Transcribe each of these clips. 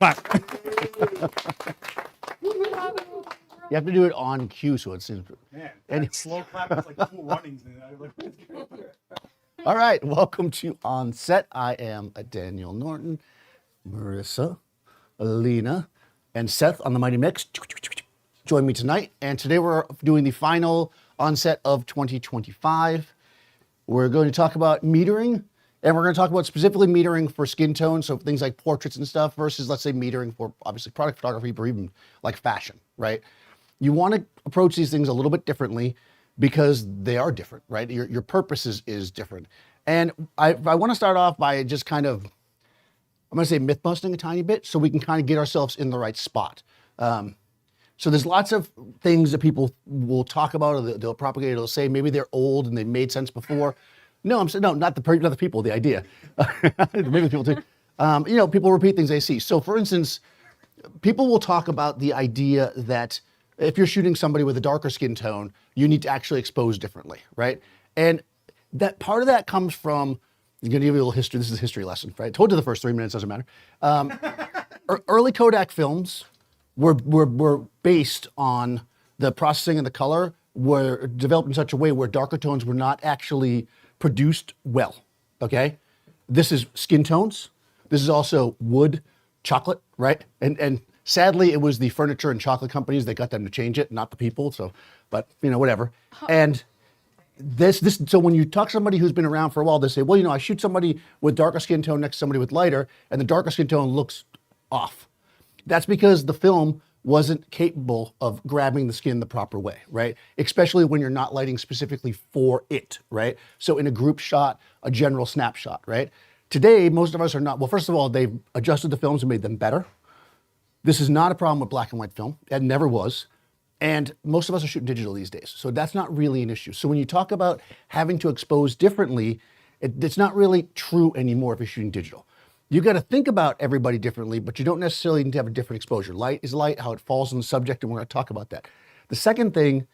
Clap. You have to do it on cue, so it seems. Man, And- that slow clap is like cool runnings. All right, welcome to OnSet. I am Daniel Norton, Marissa, Alina, and Seth on the Mighty Mix. Join me tonight, and today we're doing the final OnSet of 2025. We're going to talk about metering, and we're going to talk about specifically metering for skin tone, so things like portraits and stuff, versus, let's say, metering for obviously product photography, or even like fashion, right? You want to approach these things a little bit differently because they are different, right? Your purpose is different. And I want to start off by just kind of, I'm going to say myth busting a tiny bit so we can kind of get ourselves in the right spot. So there's lots of things that people will talk about, or they'll propagate, or they'll say maybe they're old and they made sense before. No, I'm saying, no, not the people, the idea. Maybe the people too. You know, people repeat things they see. So for instance, people will talk about the idea that if you're shooting somebody with a darker skin tone, you need to actually expose differently, right? And that part of that comes from, I'm gonna give you a little history. This is a history lesson, right? I told you the first 3 minutes, doesn't matter. Early Kodak films were based on the processing and the color were developed in such a way where darker tones were not actually produced well, okay? This is skin tones. This is also wood, chocolate, right? And sadly, it was the furniture and chocolate companies that got them to change it, not the people, so, but, you know, whatever. And so when you talk to somebody who's been around for a while, they say, well, you know, I shoot somebody with darker skin tone next to somebody with lighter, and the darker skin tone looks off. That's because the film wasn't capable of grabbing the skin the proper way, right? Especially when you're not lighting specifically for it, right? So in a group shot, a general snapshot, right? Today, most of us are not, well, first of all, they've adjusted the films and made them better. This is not a problem with black and white film. It never was. And most of us are shooting digital these days. So that's not really an issue. So when you talk about having to expose differently, it's not really true anymore if you're shooting digital. You got to think about everybody differently, but you don't necessarily need to have a different exposure. Light is light, how it falls on the subject, and we're going to talk about that. The second thing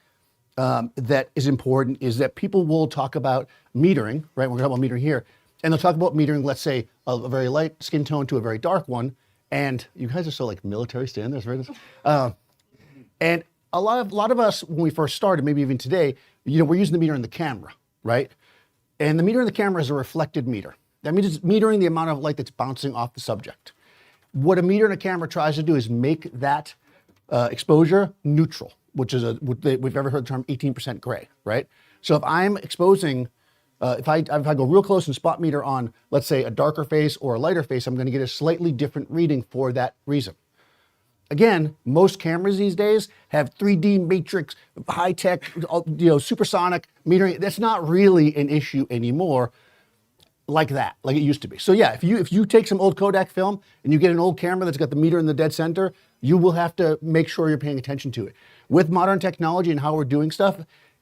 that is important is that people will talk about metering, right? We're going to talk about metering here. And they'll talk about metering, let's say, a very light skin tone to a very dark one. And you guys are so like military standards, right? And a lot of us, when we first started, maybe even today, you know, we're using the meter in the camera, right? And the meter in the camera is a reflected meter. That means it's metering the amount of light that's bouncing off the subject. What a meter in a camera tries to do is make that exposure neutral, which is we've ever heard the term 18% gray, right? So if I'm exposing, if I go real close and spot meter on, let's say, a darker face or a lighter face, I'm going to get a slightly different reading for that reason. Again, most cameras these days have 3D matrix, high-tech, you know, supersonic metering. That's not really an issue anymore like that, like it used to be. So yeah, if you take some old Kodak film and you get an old camera that's got the meter in the dead center, you will have to make sure you're paying attention to it. With modern technology and how we're doing stuff,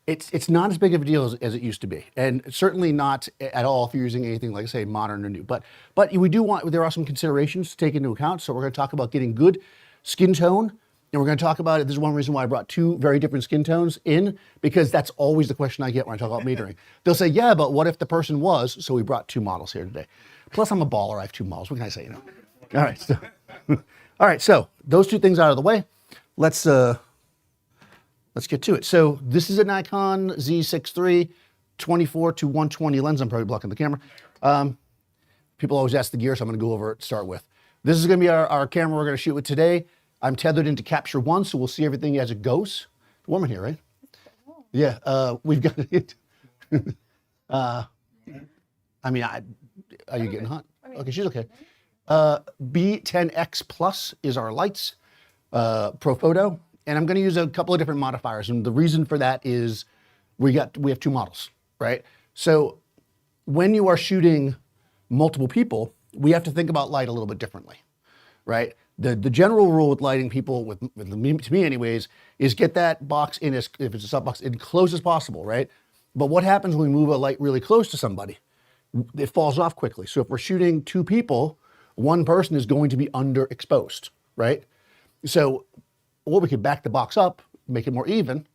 it's not as big of a deal as it used to be, and certainly not at all if you're using anything like, say, modern or new. But there are some considerations to take into account. So we're going to talk about getting good skin tone, and we're going to talk about it. This is one reason why I brought two very different skin tones in, because that's always the question I get when I talk about metering. They'll say, yeah, but what if the person was? So we brought two models here today. Plus, I'm a baller. I have two models. What can I say? You know. All right. So those two things out of the way. Let's get to it. So this is a Nikon Z6 III 24 to 120 lens. I'm probably blocking the camera. People always ask the gear, so I'm going to go over it to start with. This is going to be our camera we're going to shoot with today. I'm tethered into Capture One, so we'll see everything as it goes. It's warm in here, right? Yeah, we've got it. I mean, are you getting hot? Okay, she's okay. B10X Plus is our lights, Profoto, and I'm going to use a couple of different modifiers, and the reason for that is we have two models, right? So when you are shooting multiple people, we have to think about light a little bit differently, right? The general rule with lighting people, to me anyways, is get that box in if it's a softbox, in close as possible, right? But what happens when we move a light really close to somebody? It falls off quickly. So if we're shooting two people, one person is going to be underexposed, right? So, or we could back the box up, make it more even,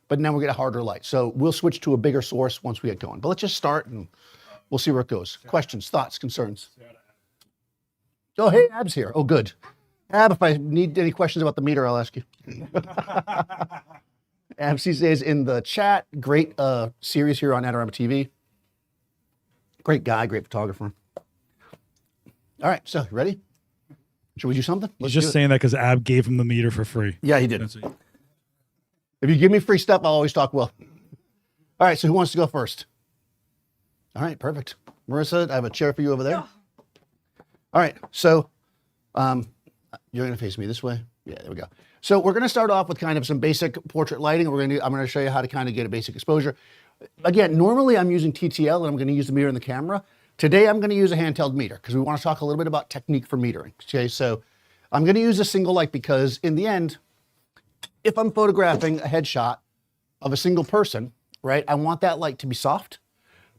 but now we get a harder light. So we'll switch to a bigger source once we get going. But let's just start and we'll see where it goes. Questions, thoughts, concerns? Oh, hey, Ab's here. Oh, good. Ab, if I need any questions about the meter, I'll ask you. Ab says in the chat, great series here on Adorama TV. Great guy, great photographer. All right, so you ready? Should we do something? He's just saying that because Ab gave him the meter for free. Yeah, he did. If you give me free stuff, I'll always talk well. All right, so who wants to go first? All right, perfect. Marissa, I have a chair for you over there. All right, so you're going to face me this way. Yeah, there we go. So we're going to start off with kind of some basic portrait lighting. I'm going to show you how to kind of get a basic exposure. Again, normally I'm using TTL and I'm going to use the mirror and the camera. Today I'm going to use a handheld meter because we want to talk a little bit about technique for metering. Okay, so I'm going to use a single light because in the end, if I'm photographing a headshot of a single person, right, I want that light to be soft,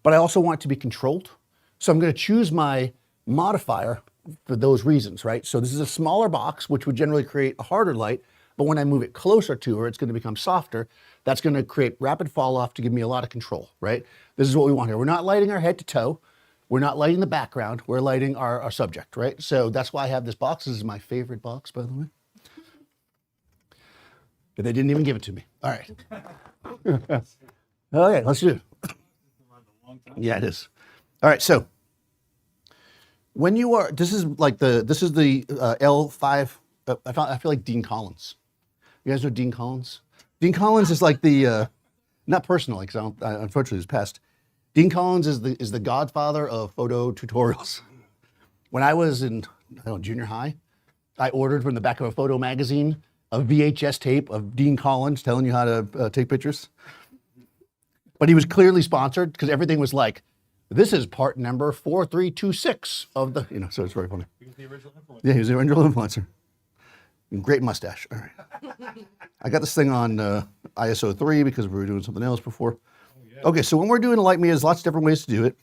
but I also want it to be controlled. So I'm going to choose my modifier for those reasons, right? So this is a smaller box, which would generally create a harder light, but when I move it closer to her, it's going to become softer. That's going to create rapid fall off to give me a lot of control, right? This is what we want here. We're not lighting our head to toe. We're not lighting the background. We're lighting our subject, right? So that's why I have this box. This is my favorite box, by the way. But they didn't even give it to me. All right. Okay, let's do it. Yeah, it is. All right, so when you are, this is the L5, I feel like Dean Collins. You guys know Dean Collins? Dean Collins is like the, not personally, because unfortunately he's passed. Dean Collins is the godfather of photo tutorials. When I was in, junior high, I ordered from the back of a photo magazine a VHS tape of Dean Collins telling you how to take pictures. But he was clearly sponsored because everything was like, this is part number 4326 of the, so it's very funny. He was the original influencer. Yeah, he was the original influencer. Great mustache. All right. I got this thing on ISO 3 because we were doing something else before. Oh, yeah. Okay, so when we're doing a light meter, there's lots of different ways to do it.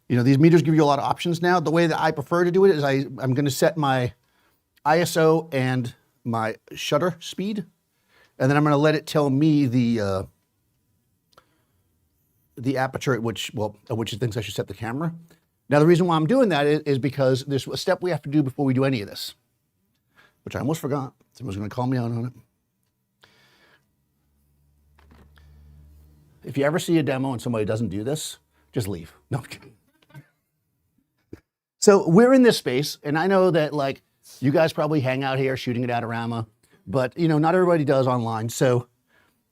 These meters give you a lot of options now. The way that I prefer to do it is I'm going to set my ISO and my shutter speed, and then I'm going to let it tell me the aperture at which it thinks I should set the camera. Now, the reason why I'm doing that is because there's a step we have to do before we do any of this, which I almost forgot. Someone's going to call me out on it. If you ever see a demo and somebody doesn't do this, just leave. No, I'm kidding. So we're in this space, and I know that you guys probably hang out here shooting at Adorama, but not everybody does online. So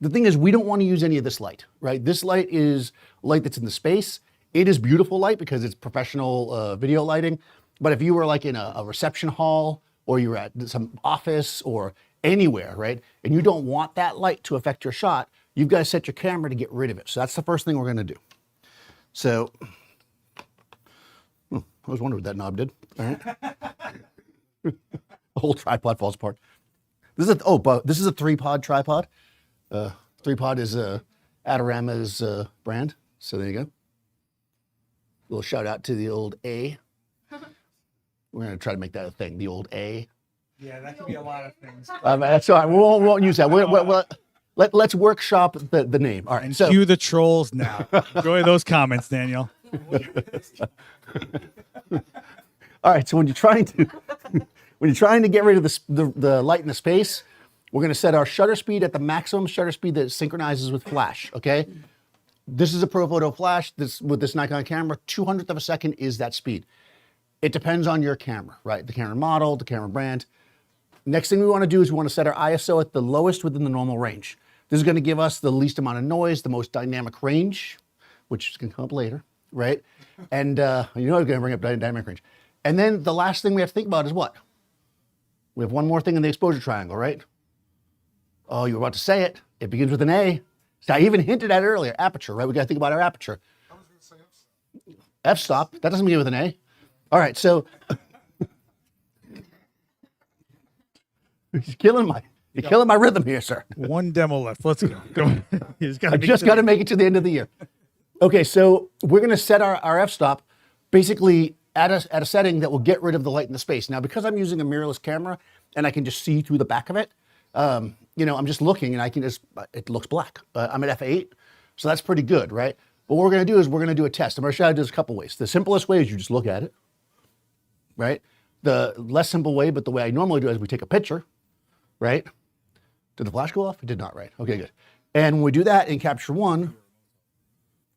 the thing is, we don't want to use any of this light, right? This light is light that's in the space. It is beautiful light because it's professional video lighting. But if you were in a reception hall or you're at some office or anywhere, right, and you don't want that light to affect your shot, you've got to set your camera to get rid of it. So that's the first thing we're going to do. So I was wondering what that knob did. All right. The whole tripod falls apart. This is a 3-pod tripod. 3-pod is Adorama's brand. So there you go. A little shout out to the old A. We're going to try to make that a thing, the old A. Yeah, that could be a lot of things. That's all right. We won't use that. Let's workshop the name. All right. And so cue the trolls now. Enjoy those comments, Daniel. All right. So when you're trying to get rid of the light in the space, we're going to set our shutter speed at the maximum shutter speed that synchronizes with flash. Okay. This is a Profoto flash. With this Nikon camera, 200th of a second is that speed. It depends on your camera, right? The camera model, the camera brand. Next thing we want to do is we want to set our ISO at the lowest within the normal range. This is going to give us the least amount of noise, the most dynamic range, which is going to come up later, right? And I'm going to bring up dynamic range. And then the last thing we have to think about is what? We have one more thing in the exposure triangle, right? Oh, you were about to say it. It begins with an A. So I even hinted at it earlier, aperture, right? We got to think about our aperture. I was going to say F-stop. That doesn't begin with an A. All right, so you're killing my rhythm here, sir. One demo left. Let's go. I just got to make it to the end of the year. Okay, so we're going to set our f-stop basically at a setting that will get rid of the light in the space. Now, because I'm using a mirrorless camera and I can just see through the back of it, I'm just looking and it looks black. I'm at f8, so that's pretty good, right? But what we're going to do is we're going to do a test. I'm going to show you this a couple ways. The simplest way is you just look at it, right? the less simple way, but the way I normally do is we take a picture, right? Did the flash go off? It did not, right? Okay, good. And when we do that in Capture One,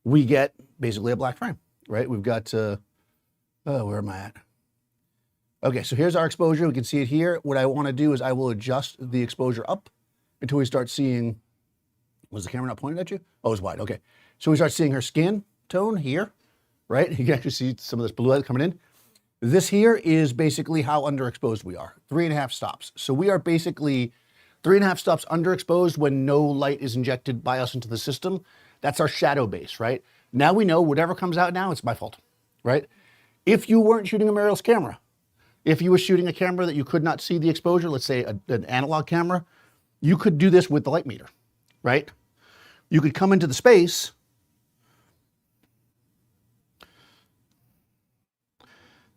we get basically a black frame, right? We've got, where am I at? Okay, so here's our exposure. We can see it here. What I want to do is I will adjust the exposure up until we start seeing, was the camera not pointed at you? Oh, it was wide, okay. So we start seeing her skin tone here, right? You can actually see some of this blue light coming in. This here is basically how underexposed we are, 3.5 stops. So we are basically 3.5 stops underexposed when no light is injected by us into the system. That's our shadow base, right? Now we know whatever comes out now, it's my fault, right? If you weren't shooting a mirrorless camera, if you were shooting a camera that you could not see the exposure, let's say an analog camera, you could do this with the light meter, right? You could come into the space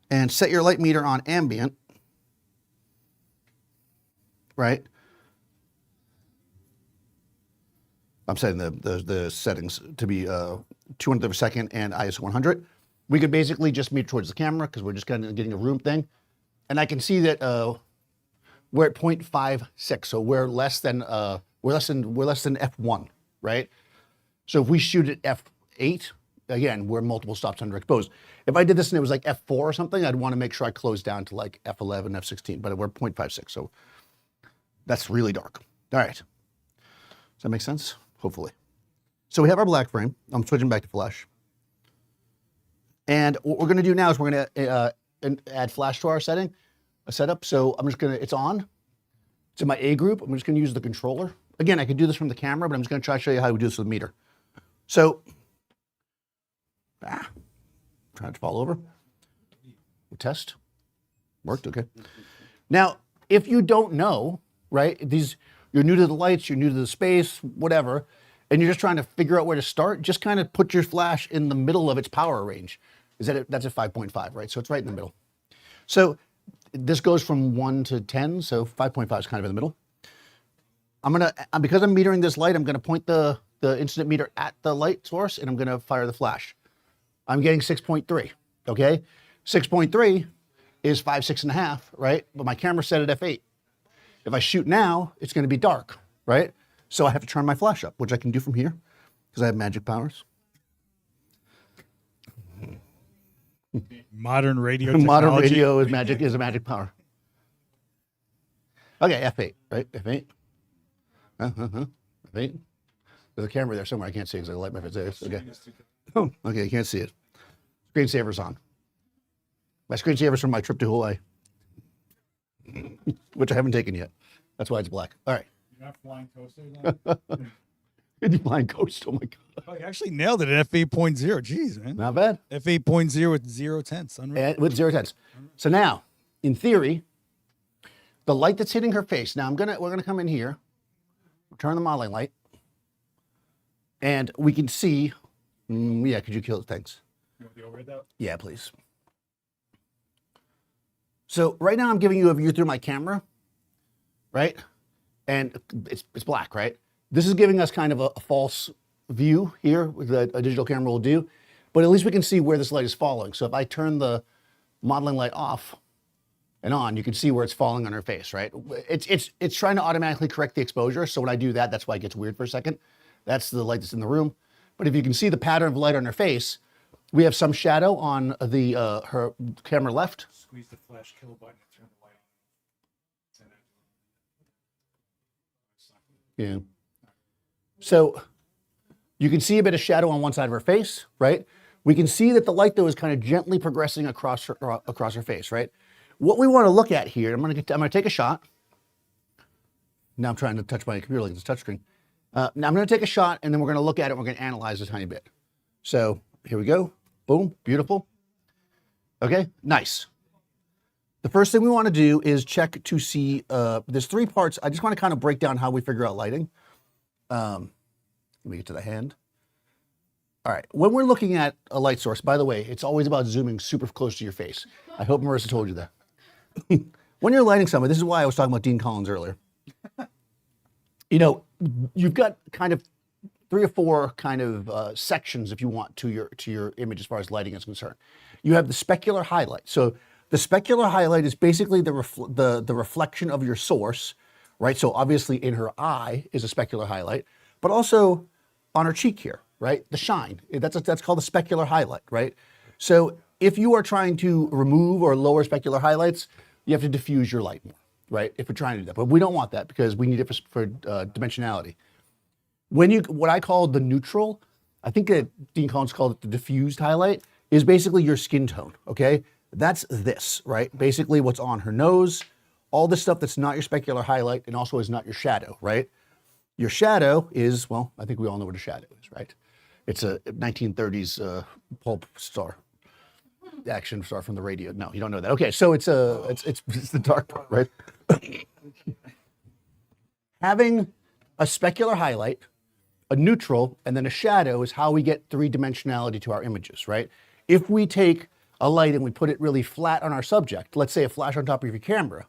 and set your light meter on ambient, right? I'm setting the settings to be 200th of a second and ISO 100. We could basically just meter towards the camera because we're just kind of getting a room thing. And I can see that we're at 0.56, so we're less than f1, right? So if we shoot at f8, again, we're multiple stops underexposed. If I did this and it was like f4 or something, I'd want to make sure I close down to like f11, f16, but we're 0.56, so that's really dark. All right, does that make sense? Hopefully. So we have our black frame. I'm switching back to flash. And what we're going to do now is we're going to add flash to our setup. So I'm just going to, it's on. It's in my A group. I'm just going to use the controller. Again, I could do this from the camera, but I'm just going to try to show you how we do this with the meter. So, trying to fall over. We'll test. Worked, okay. Now, if you don't know, right, you're new to the lights, you're new to the space, whatever, and you're just trying to figure out where to start, just kind of put your flash in the middle of its power range. That's at 5.5, right? So it's right in the middle. So this goes from 1 to 10, so 5.5 is kind of in the middle. Because I'm metering this light, I'm gonna point the incident meter at the light source and I'm gonna fire the flash. I'm getting 6.3, okay? 6.3 is 5, 6.5, right? But my camera's set at f8. If I shoot now, it's gonna be dark, right? So I have to turn my flash up, which I can do from here because I have magic powers. Modern radio technology. Modern radio is a magic power. Okay, f8, right? F8. F8. There's a camera there somewhere. I can't see because I light my face. Okay. Oh, okay, you can't see it. Screensaver's on. My screensaver's from my trip to Hawaii, which I haven't taken yet. That's why it's black. All right. You're not flying coasters? Did you flying coast? Oh my God. Oh, you actually nailed it at f8.0. Jeez, man. Not bad. f8.0 with 0 tenths. Unreal. And with 0 tenths. So now, in theory, the light that's hitting her face. Now we're gonna come in here, turn the modeling light, and we can see. Yeah, could you kill it? Thanks. You want the overhead though? Yeah, please. So right now I'm giving you a view through my camera, right? And it's black, right? This is giving us kind of a false view here that a digital camera will do, but at least we can see where this light is falling. So if I turn the modeling light off and on, you can see where it's falling on her face, right? It's trying to automatically correct the exposure. So when I do that, that's why it gets weird for a second. That's the light that's in the room. But if you can see the pattern of light on her face, we have some shadow on the her camera left. Squeeze the flash kill button and turn the light on. Yeah. So you can see a bit of shadow on one side of her face, right? We can see that the light though is kind of gently progressing across her face, right? What we want to look at here, I'm gonna take a shot. Now I'm trying to touch my computer like it's a touchscreen. Now I'm gonna take a shot and then we're gonna look at it and we're gonna analyze a tiny bit. So here we go. Boom, beautiful. Okay, nice. The first thing we want to do is check to see, there's 3 parts. I just want to kind of break down how we figure out lighting. Let me get to the hand. All right, when we're looking at a light source, by the way, it's always about zooming super close to your face. I hope Marissa told you that. When you're lighting something, this is why I was talking about Dean Collins earlier. You know, you've got kind of 3 or 4 kind of sections, if you want, to your image as far as lighting is concerned. You have the specular highlight. So The specular highlight is basically the reflection of your source, right? So obviously in her eye is a specular highlight, but also on her cheek here, right? The shine, that's called a specular highlight, right? So if you are trying to remove or lower specular highlights, you have to diffuse your light more, right? If you're trying to do that, but we don't want that because we need it for dimensionality. What I call the neutral, I think that Dean Collins called it the diffused highlight, is basically your skin tone, okay? That's this, right? Basically what's on her nose, all the stuff that's not your specular highlight and also is not your shadow, right? Your shadow is, well, I think we all know what a shadow is, right? It's a 1930s pulp star, action star from the radio. No, you don't know that. Okay, so it's the dark part, right? Having a specular highlight, a neutral, and then a shadow is how we get three-dimensionality to our images, right? If we take a light and we put it really flat on our subject, let's say a flash on top of your camera,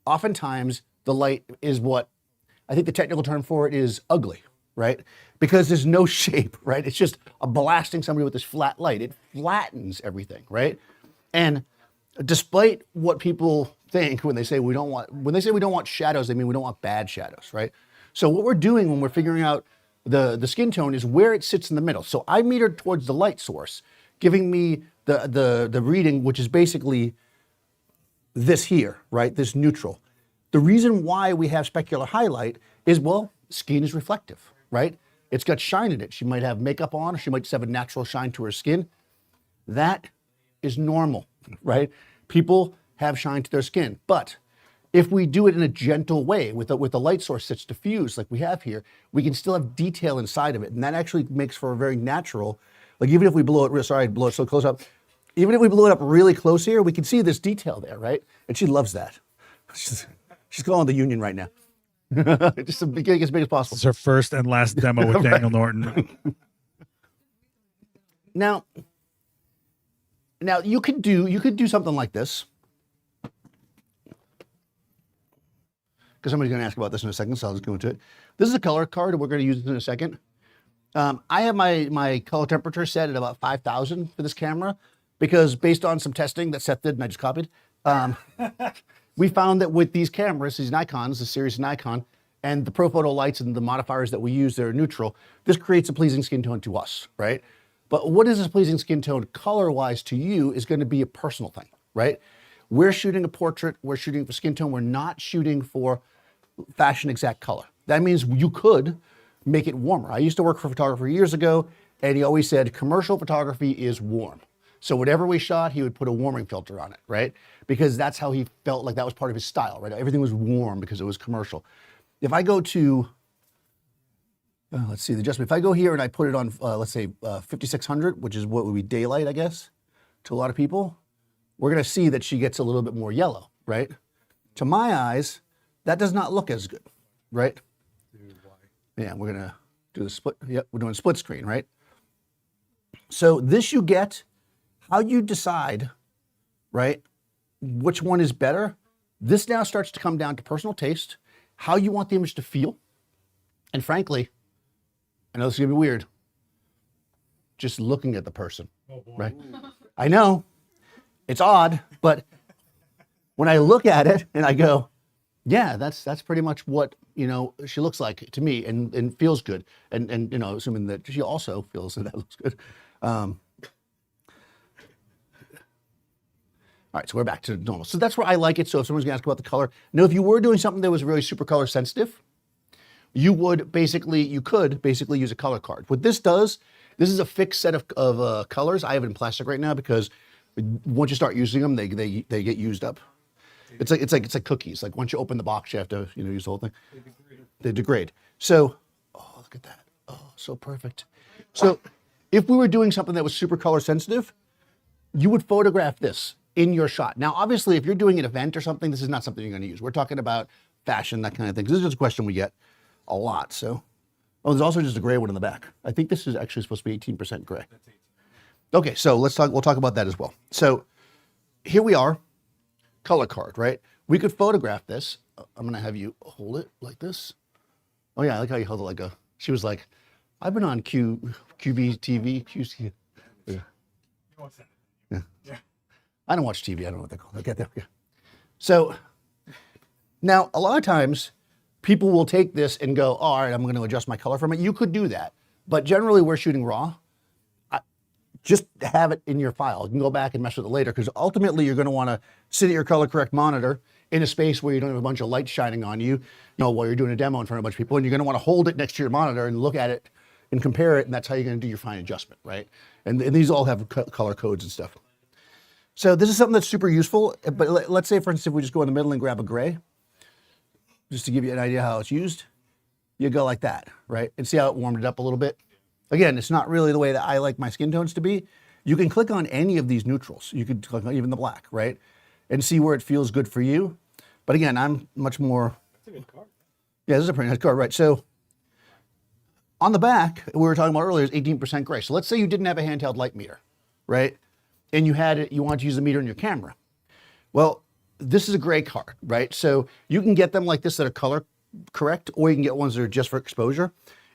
oftentimes the light is what, I think the technical term for it is ugly, right? Because there's no shape, right? It's just a blasting somebody with this flat light. It flattens everything, right? And despite what people think when they say we don't want shadows, they mean we don't want bad shadows, right? So what we're doing when we're figuring out the skin tone is where it sits in the middle. So I metered towards the light source, giving me the reading, which is basically this here, right? This neutral. The reason why we have specular highlight is, well, skin is reflective, right? It's got shine in it. She might have makeup on, or she might just have a natural shine to her skin. That is normal, right? People have shine to their skin. But if we do it in a gentle way with the light source that's diffused like we have here, we can still have detail inside of it. And that actually makes for a very natural, like even if we blow it, sorry, I blow it so close up, even if we blow it up really close here, we can see this detail there, right? And she loves that. She's calling the union right now. Just to make it as big as possible. It's her first and last demo with Daniel Norton. Now you could do something like this. Because somebody's going to ask about this in a second, so I'll just go into it. This is a color card, and we're going to use it in a second. I have my color temperature set at about 5,000 for this camera, because based on some testing that Seth did, and I just copied, we found that with these cameras, these Nikons, the series Nikon, and the Profoto lights and the modifiers that we use that are neutral, this creates a pleasing skin tone to us, right? But what is this pleasing skin tone color-wise to you is going to be a personal thing, right? We're shooting a portrait, we're shooting for skin tone, we're not shooting for fashion exact color. That means you could make it warmer. I used to work for a photographer years ago, and he always said commercial photography is warm. So whatever we shot, he would put a warming filter on it, right? Because that's how he felt like that was part of his style, right? Everything was warm because it was commercial. If I go to, let's see the adjustment. If I go here and I put it on, let's say 5600, which is what would be daylight, I guess, to a lot of people, we're gonna see that she gets a little bit more yellow, right? To my eyes, that does not look as good, right? Yeah, we're gonna do the split. Yep, we're doing split screen, right? So this you get, how you decide, right, which one is better. This now starts to come down to personal taste, how you want the image to feel. And frankly, I know this is gonna be weird, just looking at the person, right? I know, it's odd, but when I look at it and I go, yeah, that's pretty much what, you know, she looks like to me and feels good. And you know, assuming that she also feels that looks good. All right, so we're back to normal. So that's where I like it. So if someone's gonna ask about the color, now if you were doing something that was really super color sensitive, you could basically use a color card. What this does, this is a fixed set of colors. I have it in plastic right now because once you start using them, they get used up. It's like cookies. Like once you open the box, you have to use the whole thing. They degrade. So, oh, look at that. Oh, so perfect. So if we were doing something that was super color sensitive, you would photograph this in your shot. Now, obviously, if you're doing an event or something, this is not something you're going to use. We're talking about fashion, that kind of thing. This is just a question we get a lot. So, oh, there's also just a gray one in the back. I think this is actually supposed to be 18% gray. Okay, so we'll talk about that as well. So here we are. Color card, right? We could photograph this. I'm gonna have you hold it like this. Oh yeah, I like how you held it like a, she was like, I've been on QB TV, QC. Yeah. I don't watch TV. I don't know what they call it. Okay, there we go. So now a lot of times people will take this and go, oh, all right, I'm going to adjust my color from it. You could do that. But generally we're shooting raw. Just have it in your file. You can go back and mess with it later because ultimately you're going to want to sit at your color correct monitor in a space where you don't have a bunch of light shining on you, while you're doing a demo in front of a bunch of people, and you're going to want to hold it next to your monitor and look at it and compare it, and that's how you're going to do your fine adjustment, right? And these all have color codes and stuff. So this is something that's super useful, but let's say, for instance, if we just go in the middle and grab a gray, just to give you an idea how it's used, you go like that, right? And see how it warmed it up a little bit? Again, it's not really the way that I like my skin tones to be. You can click on any of these neutrals. You could click on even the black, right? And see where it feels good for you. But again, I'm much more... That's a good card. Yeah, this is a pretty nice card, right? So on the back, we were talking about earlier, is 18% gray. So let's say you didn't have a handheld light meter, right? And you wanted to use the meter in your camera. Well, this is a gray card, right? So you can get them like this that are color correct, or you can get ones that are just for exposure.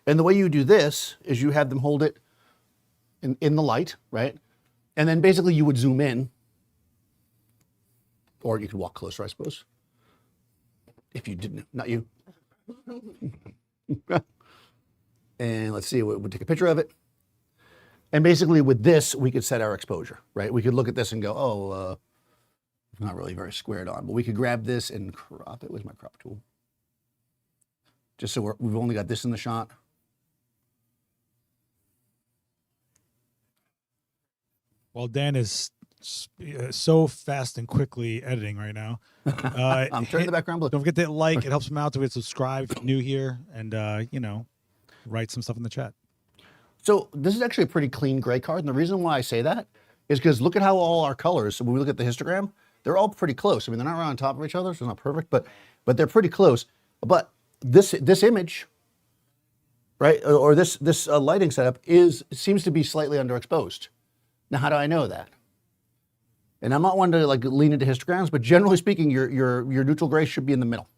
And the way you do this is you have them hold it in the light, right? And then basically you would zoom in, or you could walk closer, I suppose. If you didn't, not you. And let's see, we'll take a picture of it. And basically with this, we could set our exposure, right? We could look at this and go, oh, not really very squared on, but we could grab this and crop it. Where's my crop tool? Just so we've only got this in the shot. Well, Dan is so fast and quickly editing right now. I'm turning the background blue. Don't forget to hit like. It helps him out. To hit subscribe if you're new here, and write some stuff in the chat. So this is actually a pretty clean gray card, and the reason why I say that is because look at how all our colors. So when we look at the histogram, they're all pretty close. I mean, they're not right on top of each other, so it's not perfect, but they're pretty close. But this image, right, or this lighting setup seems to be slightly underexposed. Now, how do I know that? And I'm not one to like lean into histograms, but generally speaking, your neutral gray should be in the middle.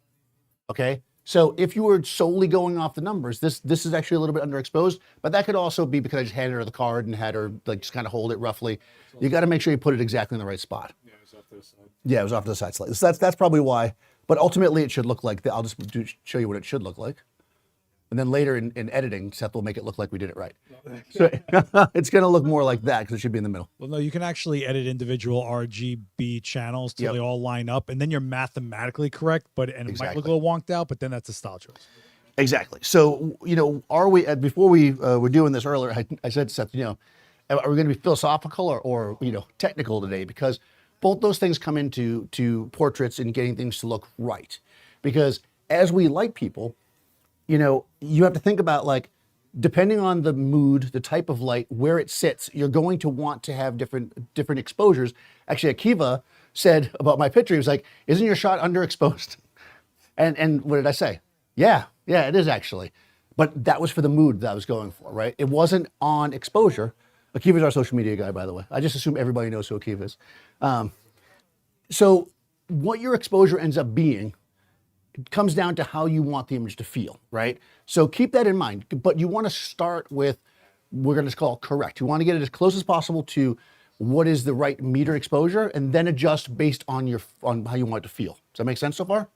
Okay. So if you were solely going off the numbers, this is actually a little bit underexposed, but that could also be because I just handed her the card and had her like just kind of hold it roughly. You got to make sure you put it exactly in the right spot. Yeah, it was off to the side. Yeah, it was off to the side slightly. So that's probably why. But ultimately, it should look like that. I'll just show you what it should look like. And then later in editing, Seth will make it look like we did it right. So it's going to look more like that because it should be in the middle. Well, no, you can actually edit individual RGB channels till they all line up, and then you're mathematically correct. It might look a little wonked out, but then that's a style choice. Exactly. So are we? Before we were doing this earlier, I said to Seth, are we going to be philosophical or technical today? Because both those things come into portraits and getting things to look right. Because as we light people, you have to think about, like, depending on the mood, the type of light, where it sits, you're going to want to have different exposures. Actually, Akiva said about my picture, he was like, isn't your shot underexposed? And what did I say? Yeah, it is actually. But that was for the mood that I was going for, right? It wasn't on exposure. Akiva's our social media guy, by the way. I just assume everybody knows who Akiva is. So what your exposure ends up being, it comes down to how you want the image to feel, right? So keep that in mind, but you want to start with, we're going to call it correct. You want to get it as close as possible to what is the right meter exposure, and then adjust based on how you want it to feel. Does that make sense so far?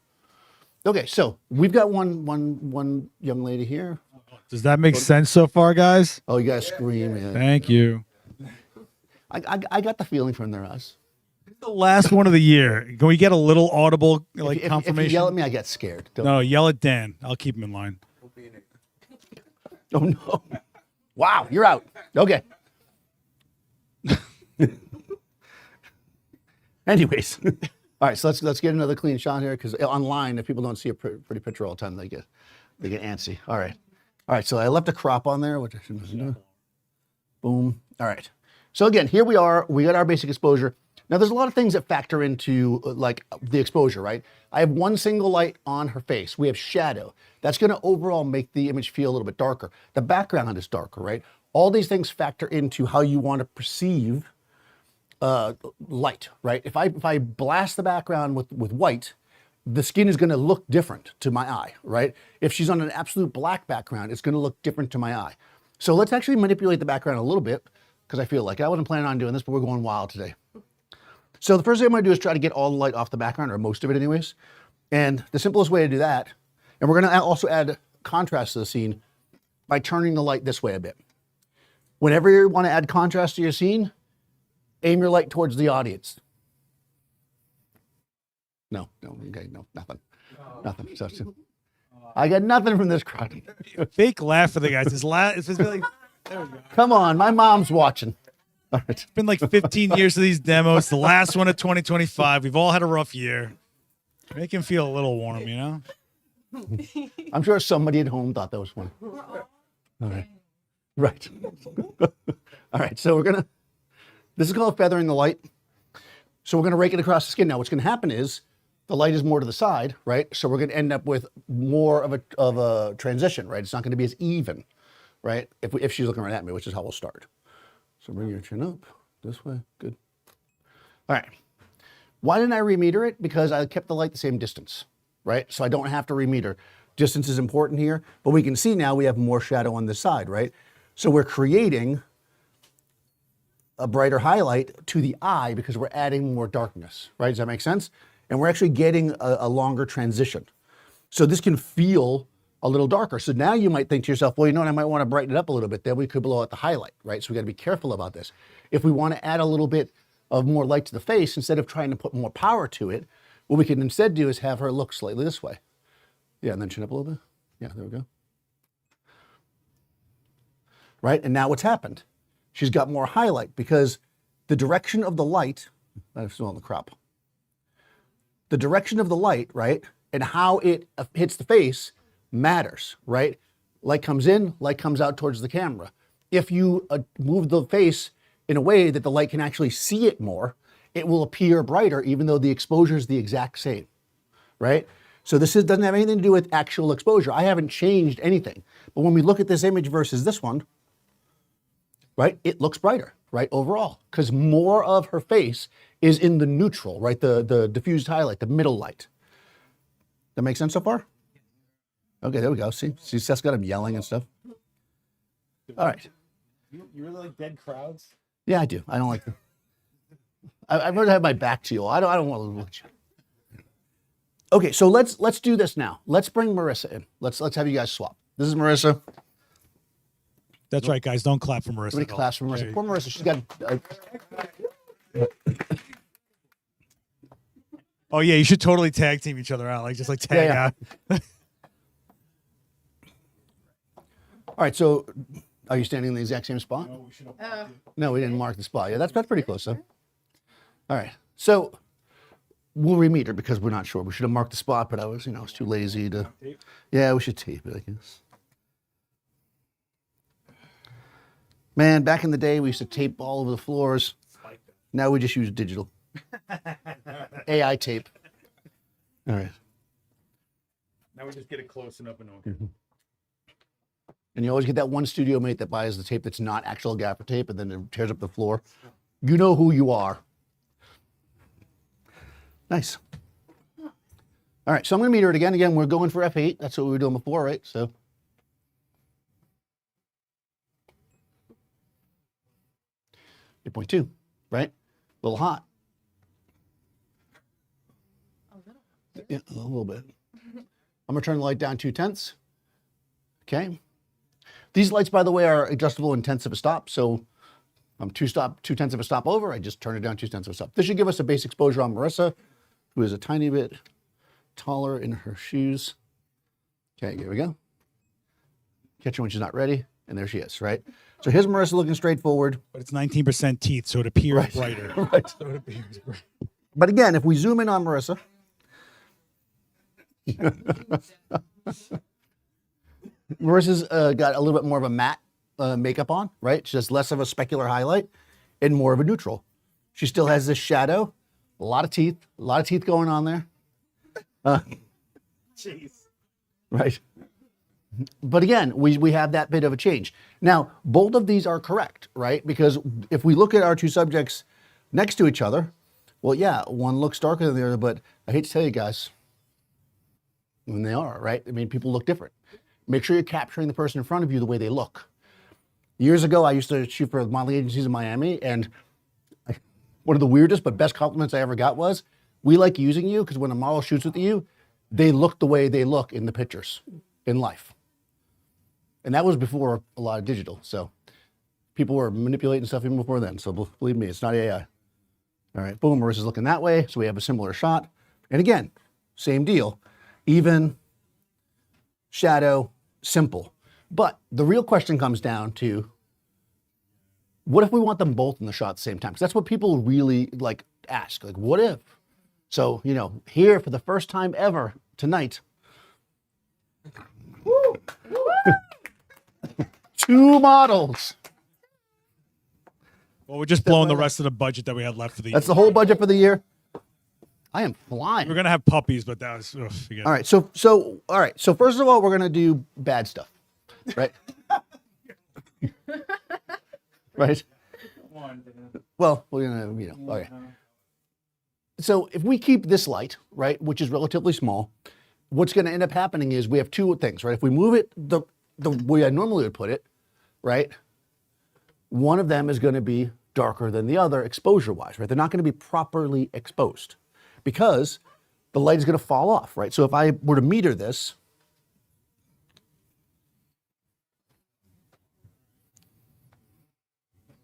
Okay, so we've got one young lady here. Does that make sense so far, guys? Oh, you guys scream. Yeah. Thank you. I got the feeling from their eyes. The last one of the year. Can we get a little audible confirmation? If you yell at me, I get scared. No, yell at Dan. I'll keep him in line. Oh no! Wow, you're out. Okay. Anyways, all right. So let's get another clean shot here, because online, if people don't see a pretty picture all the time, they get antsy. All right. So I left a crop on there, which I shouldn't have done. Boom. All right. So again, here we are. We got our basic exposure. Now, there's a lot of things that factor into like the exposure, right? I have one single light on her face. We have shadow. That's going to overall make the image feel a little bit darker. The background is darker, right? All these things factor into how you want to perceive light, right? If I blast the background with white, the skin is going to look different to my eye, right? If she's on an absolute black background, it's going to look different to my eye. So let's actually manipulate the background a little bit, because I feel like I wasn't planning on doing this, but we're going wild today. So the first thing I'm gonna do is try to get all the light off the background, or most of it anyways. And the simplest way to do that, and we're gonna also add contrast to the scene by turning the light this way a bit. Whenever you wanna add contrast to your scene, aim your light towards the audience. No, okay, no, nothing. Nothing. So, I got nothing from this crowd. Fake laugh for the guys. It's been like, there we go. Come on, my mom's watching. All right. It's been like 15 years of these demos. The last one of 2025. We've all had a rough year. Make him feel a little warm, you know? I'm sure somebody at home thought that was funny. All right. Right. All right, so this is called feathering the light. So we're gonna rake it across the skin. Now what's gonna happen is the light is more to the side, right? So we're gonna end up with more of a transition, right? It's not gonna be as even, right? If she's looking right at me, which is how we'll start. So bring your chin up, this way, good. All right, why didn't I remeter it? Because I kept the light the same distance, right? So I don't have to remeter. Distance is important here, but we can see now we have more shadow on this side, right? So we're creating a brighter highlight to the eye because we're adding more darkness, right? Does that make sense? And we're actually getting a longer transition. So this can feel a little darker. So now you might think to yourself, well, you know what, I might want to brighten it up a little bit. Then we could blow out the highlight, right? So we got to be careful about this. If we want to add a little bit of more light to the face, instead of trying to put more power to it, what we can instead do is have her look slightly this way. Yeah, and then chin up a little bit. Yeah, there we go. Right, and now what's happened? She's got more highlight because the direction of the light, I'm still on the crop. The direction of the light, right, and how it hits the face matters, right? Light comes in, light comes out towards the camera. If you move the face in a way that the light can actually see it more, it will appear brighter even though the exposure is the exact same, right? So this doesn't have anything to do with actual exposure. I haven't changed anything. But when we look at this image versus this one, right, it looks brighter, right, overall, because more of her face is in the neutral, right, the diffused highlight, the middle light. That make sense so far? Okay, there we go. See, Seth's got him yelling and stuff. All right. You really like dead crowds? Yeah, I do. I don't like them. I'd rather have my back to you. I don't want to look at you. Okay, so let's do this now. Let's bring Marissa in. Let's have you guys swap. This is Marissa. That's right, guys. Don't clap for Marissa. Somebody claps for Marissa. Poor Marissa. She's got. Oh yeah, you should totally tag team each other out, like just like tag out. All right, so are you standing in the exact same spot? No, we didn't mark the spot. Yeah, that's pretty close, though. All right, so we'll remeet her because we're not sure. We should have marked the spot, but I was too lazy to. Yeah, we should tape it, I guess. Man, back in the day, we used to tape all over the floors. Now we just use digital. AI tape. All right. Now we just get it close enough and okay. And you always get that one studio mate that buys the tape that's not actual gaffer tape and then it tears up the floor. You know who you are. Nice. All right, so I'm going to meet her again. Again, we're going for F8. That's what we were doing before, right? So. 8.2, right? A little hot. Yeah, a little bit. I'm going to turn the light down 2/10. Okay. These lights, by the way, are adjustable in tenths of a stop. So I'm 2/10 of a stop over. I just turn it down 2/10 of a stop. This should give us a base exposure on Marissa, who is a tiny bit taller in her shoes. Okay, here we go. Catch her when she's not ready. And there she is, right? So here's Marissa looking straight forward. But it's 19% teeth, so it appears brighter. Right. So it appears brighter. But again, if we zoom in on Marissa, Marissa's got a little bit more of a matte makeup on, right? She has less of a specular highlight and more of a neutral. She still has this shadow, a lot of teeth going on there. Jeez. Right. But again, we have that bit of a change. Now, both of these are correct, right? Because if we look at our two subjects next to each other, well, yeah, one looks darker than the other, but I hate to tell you guys, when they are, right? I mean, people look different. Make sure you're capturing the person in front of you the way they look. Years ago, I used to shoot for modeling agencies in Miami, and one of the weirdest but best compliments I ever got was, we like using you because when a model shoots with you, they look the way they look in the pictures in life. And that was before a lot of digital. So people were manipulating stuff even before then. So believe me, it's not AI. All right, boom, Marissa's looking that way. So we have a similar shot. And again, same deal, even, shadow, simple. But the real question comes down to, what if we want them both in the shot at the same time? Because that's what people really like ask, like, what if? So, you know, here for the first time ever tonight, two models. Well, we're just blowing the rest of the budget that we had left for the year. That's the whole budget for the year. I am flying. We're gonna have puppies, but that was all right. So all right. So first of all, we're gonna do bad stuff, right? Right. Well, we're gonna, you know. Okay. So if we keep this light, right, which is relatively small, what's gonna end up happening is we have two things, right? If we move it the way I normally would put it, right, one of them is gonna be darker than the other exposure-wise, right? They're not gonna be properly exposed, because the light is going to fall off, right? So if I were to meter this,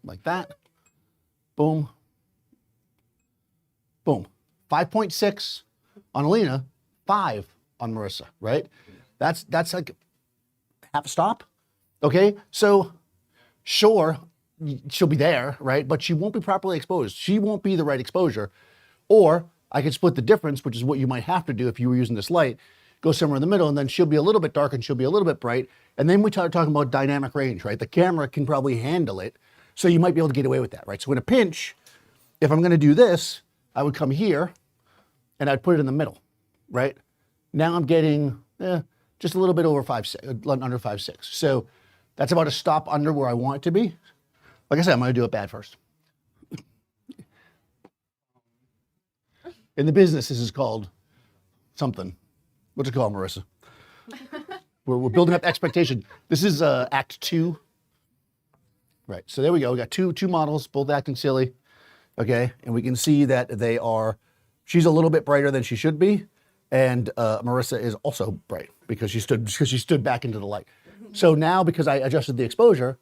like that, boom, boom. 5.6 on Alina, 5 on Marissa, right? That's like half a stop, okay? So sure, she'll be there, right? But she won't be properly exposed. She won't be the right exposure. Or I could split the difference, which is what you might have to do if you were using this light, go somewhere in the middle, and then she'll be a little bit dark and she'll be a little bit bright. And then we start talking about dynamic range, right? The camera can probably handle it. So you might be able to get away with that, right? So in a pinch, if I'm gonna do this, I would come here and I'd put it in the middle, right? Now I'm getting just a little bit over 5.6, under 5.6. So that's about a stop under where I want it to be. Like I said, I'm gonna do it bad first. In the business, this is called something. What's it called, Marissa? we're building up expectation. This is Act 2. Right, so there we go. We got two models, both acting silly. Okay, and we can see that they are, she's a little bit brighter than she should be, and Marissa is also bright because she stood back into the light. So now, because I adjusted the exposure,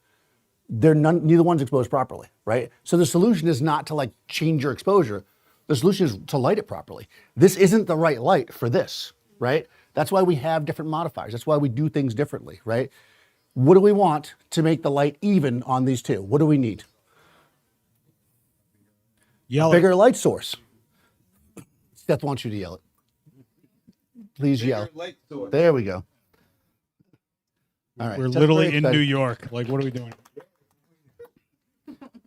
neither one's exposed properly, right? So the solution is not to like change your exposure. The solution is to light it properly. This isn't the right light for this, right? That's why we have different modifiers. That's why we do things differently, right? What do we want to make the light even on these two? What do we need? Yell a bigger light source. Seth wants you to yell it. Please yell. There we go. All right. We're literally in New York. Like, what are we doing?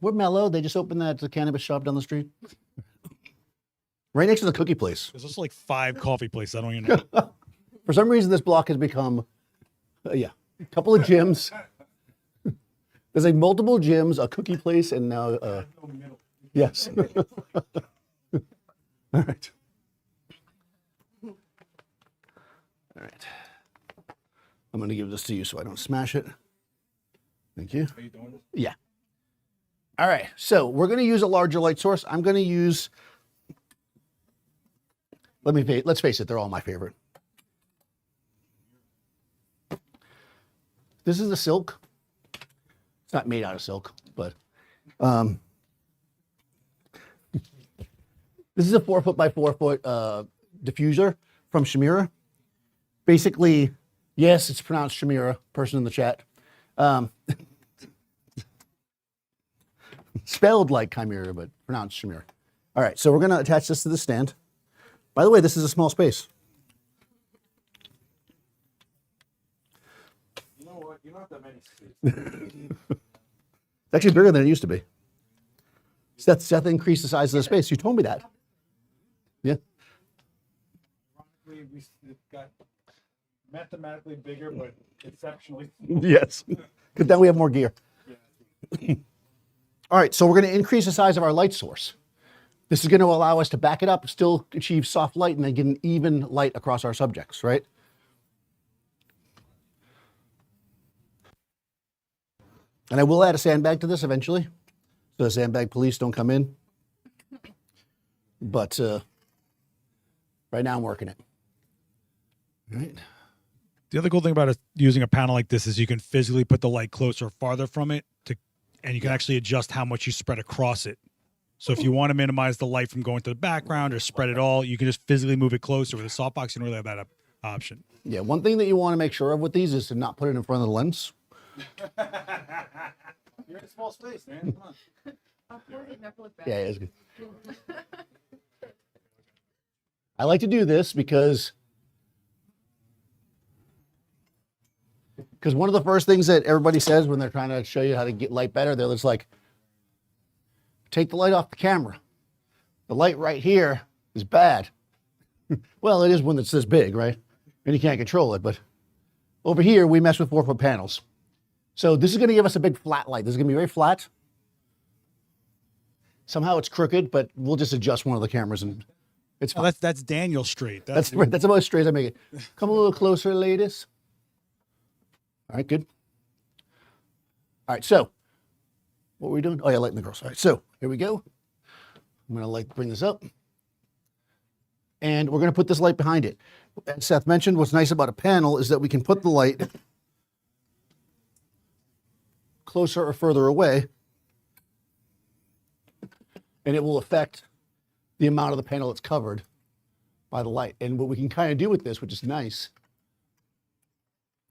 We're mellow. They just opened that cannabis shop down the street. Right next to the cookie place. There's also like 5 coffee places. I don't even know. For some reason, this block has become, a couple of gyms. There's like multiple gyms, a cookie place, and now, yes. All right. All right. I'm going to give this to you so I don't smash it. Thank you. Are you doing this? Yeah. All right. So we're going to use a larger light source. I'm going to use, let's face it, they're all my favorite. This is a silk. It's not made out of silk, but this is a 4 foot by 4 foot diffuser from Chimera. Basically, yes, it's pronounced Chimera, person in the chat. Spelled like chimera, but pronounced Chimera. All right, so we're going to attach this to the stand. By the way, this is a small space. You know what? You don't have that many spaces. It's actually bigger than it used to be. Seth increased the size of the space. You told me that. Yeah. We got mathematically bigger, but exceptionally. Yes. Because now we have more gear. All right, so we're going to increase the size of our light source. This is going to allow us to back it up, still achieve soft light, and then get an even light across our subjects, right? And I will add a sandbag to this eventually, so the sandbag police don't come in. But right now I'm working it. All right. The other cool thing about using a panel like this is you can physically put the light closer or farther from it, and you can actually adjust how much you spread across it. So if you want to minimize the light from going to the background or spread it all, you can just physically move it closer. With a softbox, you don't really have that option. Yeah, one thing that you want to make sure of with these is to not put it in front of the lens. You're in a small space, man. Come on. Yeah, it's good. I like to do this because one of the first things that everybody says when they're trying to show you how to get light better, they're just like, take the light off the camera. The light right here is bad. Well, it is when it's this big, right? And you can't control it, but over here we mess with 4-foot panels. So this is going to give us a big flat light. This is going to be very flat. Somehow it's crooked, but we'll just adjust one of the cameras and it's fine. Oh, that's Daniel straight. That's about as straight as I make it. Come a little closer, ladies. All right, good. All right, so what were we doing? Oh, yeah, lighting the girls. All right, so here we go. I'm going to bring this up. And we're going to put this light behind it. As Seth mentioned, what's nice about a panel is that we can put the light closer or further away, and it will affect the amount of the panel that's covered by the light. And what we can kind of do with this, which is nice,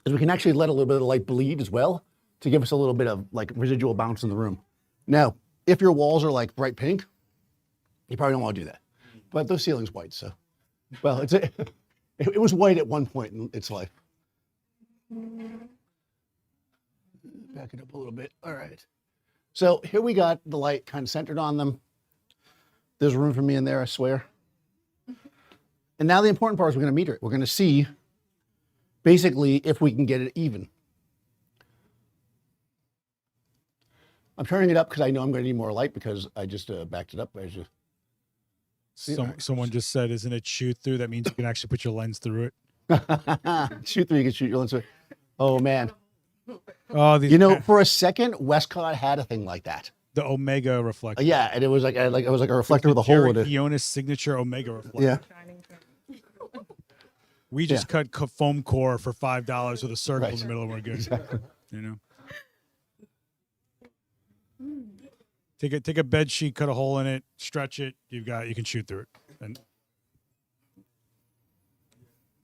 is we can actually let a little bit of the light bleed as well to give us a little bit of like residual bounce in the room. Now, if your walls are like bright pink, you probably don't want to do that. But the ceiling's white, so, well, it was white at one point in its life. Back it up a little bit. All right. So here we got the light kind of centered on them. There's room for me in there, I swear. And now the important part is we're going to meter it. We're going to see basically if we can get it even. I'm turning it up because I know I'm going to need more light because I just backed it up. As you see. Someone just said, isn't it shoot through? That means you can actually put your lens through it. Shoot through, you can shoot your lens through. Oh, man. Oh, you know, for a second, Westcott had a thing like that. The Omega reflector. Yeah, and it was like a reflector with a hole in it. Ionis signature Omega reflector. Yeah. We just cut foam core for $5 with a circle Right. in the middle, and we're good. Exactly. You know. Take a bed sheet, cut a hole in it, stretch it. You can shoot through it, and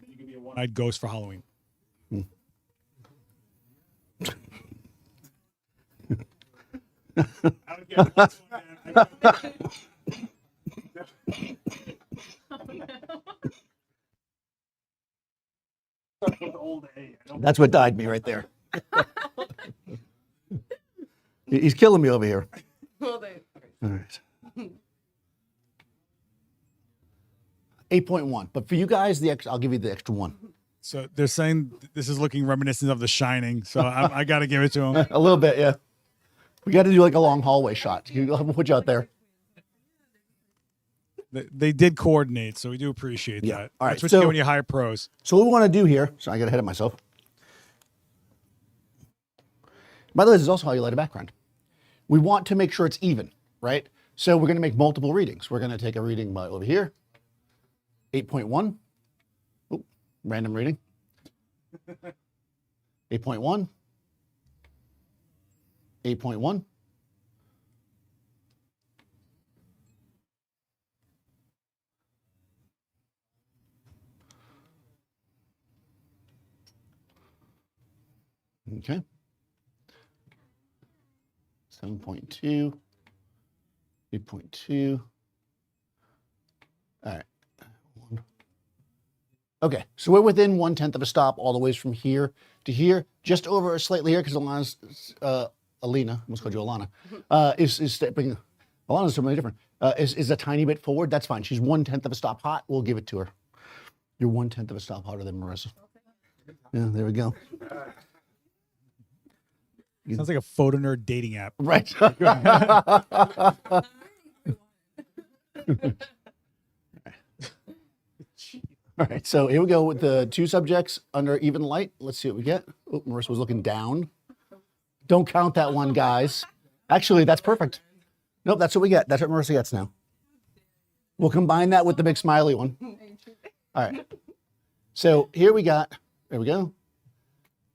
you can be a one-eyed ghost for Halloween. I don't get this one, man. That's what died me right there. He's killing me over here. All right. 8.1. But for you guys, I'll give you the extra one. So they're saying this is looking reminiscent of The Shining. So I got to give it to them. A little bit, yeah. We got to do like a long hallway shot. We'll put you out there. They did coordinate, so we do appreciate that. All right. That's what you get when you hire pros. So what we want to do here, so I got ahead of myself. By the way, this is also how you light a background. We want to make sure it's even, right? So we're going to make multiple readings. We're going to take a reading by over here, 8.1. Oh, random reading. 8.1. 8.1. Okay. 7.2. 8.2. All right. Okay, so we're within 1/10 of a stop all the ways from here to here, just over slightly here because Alina, almost called you Alana, is stepping. Alana's something different. Is a tiny bit forward. That's fine. She's 1/10 of a stop hot. We'll give it to her. You're 1/10 of a stop hotter than Marissa. Yeah, there we go. Sounds like a photo nerd dating app. Right. All right, so here we go with the two subjects under even light. Let's see what we get. Oh, Marissa was looking down. Don't count that one, guys. Actually, that's perfect. Nope, that's what we get. That's what Marissa gets now. We'll combine that with the big smiley one. All right. So here we got, there we go.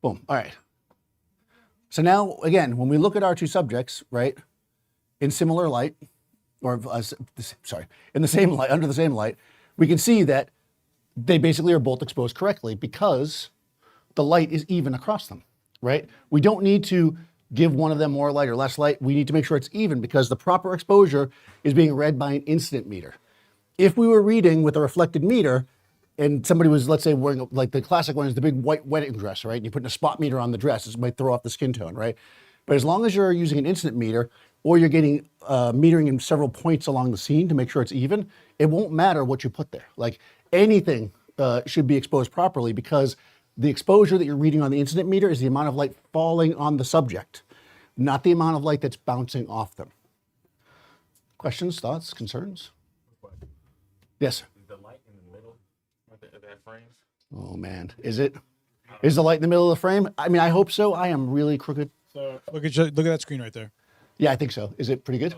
Boom. All right. So now, again, when we look at our two subjects, right, in similar light, or sorry, in the same light, under the same light, we can see that they basically are both exposed correctly because the light is even across them, right? We don't need to give one of them more light or less light. We need to make sure it's even because the proper exposure is being read by an incident meter. If we were reading with a reflected meter and somebody was, let's say, wearing, like the classic one is the big white wedding dress, right? And you're putting a spot meter on the dress, it might throw off the skin tone, right? But as long as you're using an incident meter or you're getting metering in several points along the scene to make sure it's even, it won't matter what you put there. Like anything should be exposed properly because the exposure that you're reading on the incident meter is the amount of light falling on the subject, not the amount of light that's bouncing off them. Questions, thoughts, concerns? Yes. Is the light in the middle of that frame? Oh man, is it? Is the light in the middle of the frame? I mean, I hope so. I am really crooked. So look at that screen right there. Yeah, I think so. Is it pretty good?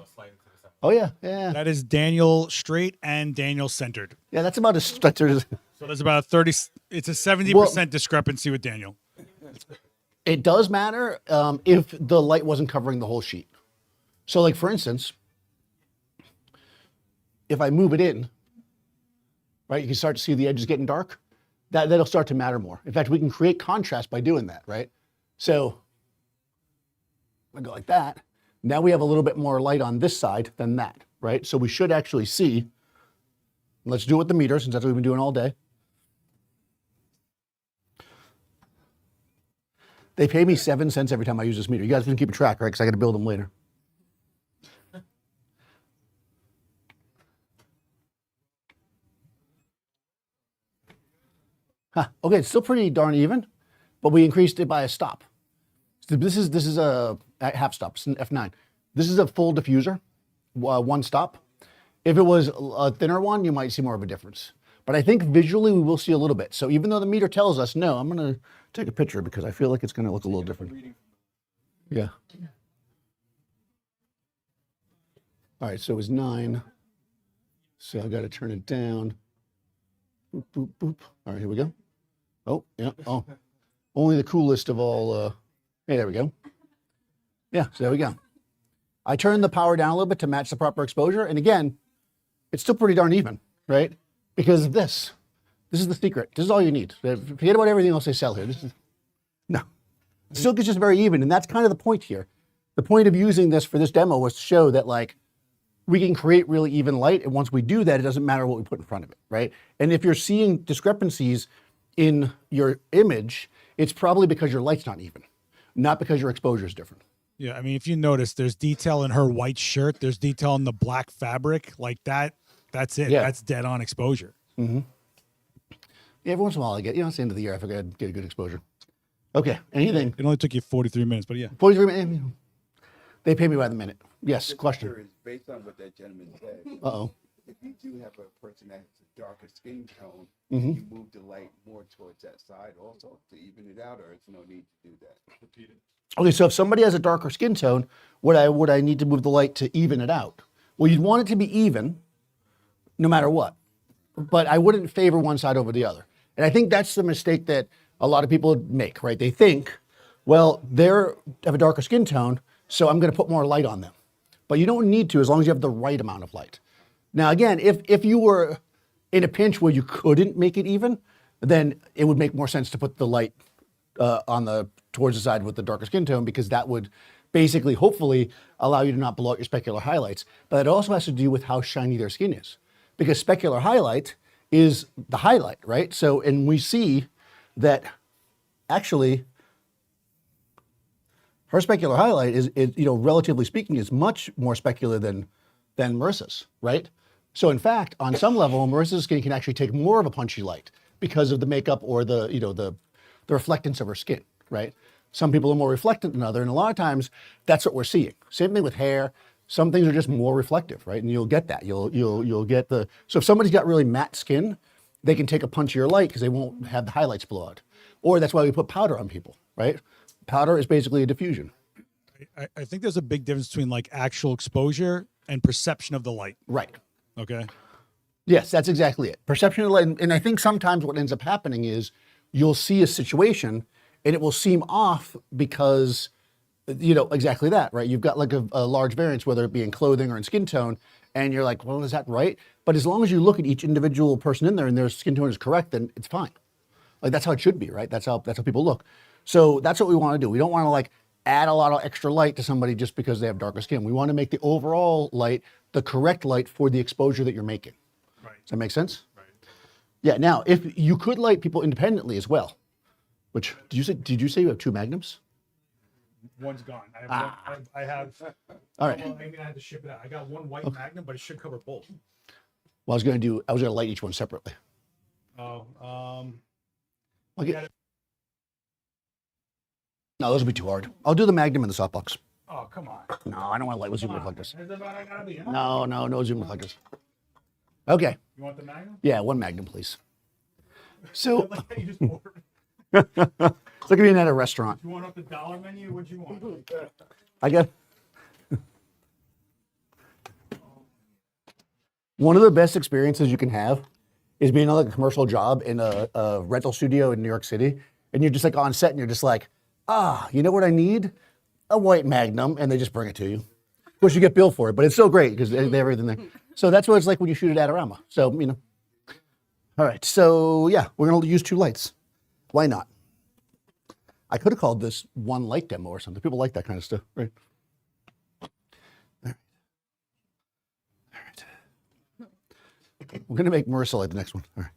Oh yeah, yeah. That is Daniel straight and Daniel centered. Yeah, that's about as structured as. So there's about a 30. It's a 70% discrepancy with Daniel. It does matter if the light wasn't covering the whole sheet. So, like for instance, if I move it in, right, you can start to see the edges getting dark. That'll start to matter more. In fact, we can create contrast by doing that, right? So I go like that. Now we have a little bit more light on this side than that, right? So we should actually see, let's do it with the meter since that's what we've been doing all day. They pay me 7 cents every time I use this meter. You guys can keep a track, right? Because I got to build them later. Huh. Okay, it's still pretty darn even, but we increased it by a stop. So this is a half stop, it's an F9. This is a full diffuser, one stop. If it was a thinner one, you might see more of a difference. But I think visually we will see a little bit. So even though the meter tells us no, I'm gonna take a picture because I feel like it's gonna look a little different. Yeah. All right, so it was 9. So I gotta turn it down. Boop, boop, boop. All right, here we go. Oh, yeah, oh. Only the coolest of all, hey, there we go. Yeah, so there we go. I turned the power down a little bit to match the proper exposure. And again, it's still pretty darn even, right? Because of this. This is the secret. This is all you need. Forget about everything else they sell here. No. It still gets just very even. And that's kind of the point here. The point of using this for this demo was to show that like, we can create really even light. And once we do that, it doesn't matter what we put in front of it, right? And if you're seeing discrepancies in your image, it's probably because your light's not even, not because your exposure is different. Yeah, I mean, if you notice, there's detail in her white shirt. There's detail in the black fabric. Like that, that's it. Yeah. That's dead on exposure. Mm-hmm. Yeah, every once in a while I get, it's the end of the year, I figure I'd get a good exposure. Okay, anything? It only took you 43 minutes, but yeah. 43 minutes. They pay me by the minute. Yes, question. Based on what that gentleman said, Uh-oh. if you do have a person that has a darker skin tone, Mhm. you move the light more towards that side also to even it out, or it's no need to do that? Repeat it. Okay, so if somebody has a darker skin tone, would I need to move the light to even it out? Well, you'd want it to be even, no matter what. But I wouldn't favor one side over the other. And I think that's the mistake that a lot of people make, right? They think, well, they have a darker skin tone, so I'm going to put more light on them. But you don't need to as long as you have the right amount of light. Now, again, if you were in a pinch where you couldn't make it even, then it would make more sense to put the light towards the side with the darker skin tone because that would basically, hopefully, allow you to not blow out your specular highlights. But it also has to do with how shiny their skin is. Because specular highlight is the highlight, right? So, and we see that actually her specular highlight is relatively speaking, is much more specular than Marissa's, right? So in fact, on some level, Marissa's skin can actually take more of a punchy light because of the makeup or the reflectance of her skin, right? Some people are more reflectant than others, and a lot of times that's what we're seeing. Same thing with hair. Some things are just more reflective, right? And you'll get that. You'll get so if somebody's got really matte skin, they can take a punchier light because they won't have the highlights blow out. Or that's why we put powder on people, right? Powder is basically a diffusion. I think there's a big difference between like actual exposure and perception of the light. Right. Okay. Yes, that's exactly it. Perception of light, and I think sometimes what ends up happening is you'll see a situation and it will seem off because, exactly that, right? You've got like a large variance, whether it be in clothing or in skin tone, and you're like, well, is that right? But as long as you look at each individual person in there and their skin tone is correct, then it's fine. Like that's how it should be, right? That's how people look. So that's what we want to do. We don't want to like add a lot of extra light to somebody just because they have darker skin. We want to make the overall light the correct light for the exposure that you're making. Right. Does that make sense? Right. Yeah. Now, if you could light people independently as well, which did you say you have 2 magnums? One's gone. I have. All right. Well, I mean, I had to ship it out. I got one white Magnum, but it should cover both. Well, I was going to light each one separately. Oh, I'll get, no, those would be too hard. I'll do the Magnum and the softbox. oh, come on. No, I don't want to light with zoom reflectors. Is that what I gotta be? Huh? No zoom reflectors. Okay. You want the Magnum? Yeah, 1 Magnum, please. So Like how you just ordered. it's like being at a restaurant. You want off the dollar menu? What'd you want? I get one of the best experiences you can have is being on like a commercial job in a rental studio in New York City, and you're just like on set and you're just like, you know what I need? A white Magnum, and they just bring it to you. Of course, you get billed for it, but it's so great because they have everything there. So that's what it's like when you shoot at Adorama. So, All right, so yeah, we're gonna use 2 lights. Why not? I could have called this 1 light demo or something. People like that kind of stuff, right? All right. We're gonna make Marissa light the next one. All right.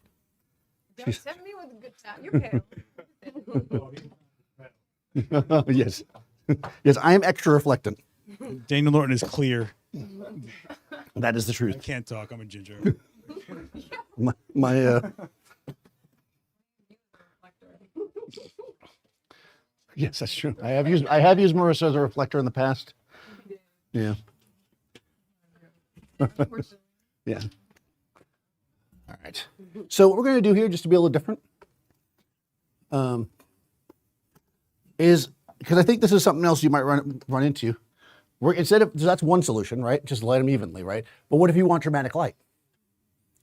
Don't send me with a good time. You're pale. Yes. Yes, I am extra reflectant. Daniel Norton is clear. That is the I truth. can't talk. I'm a ginger. My yes, that's true. I have used Marissa as a reflector in the past. Yeah. Yeah. All right. So what we're going to do here, just to be a little different, is because I think this is something else you might run into. Instead of, so that's one solution, right? Just light them evenly, right? But what if you want dramatic light,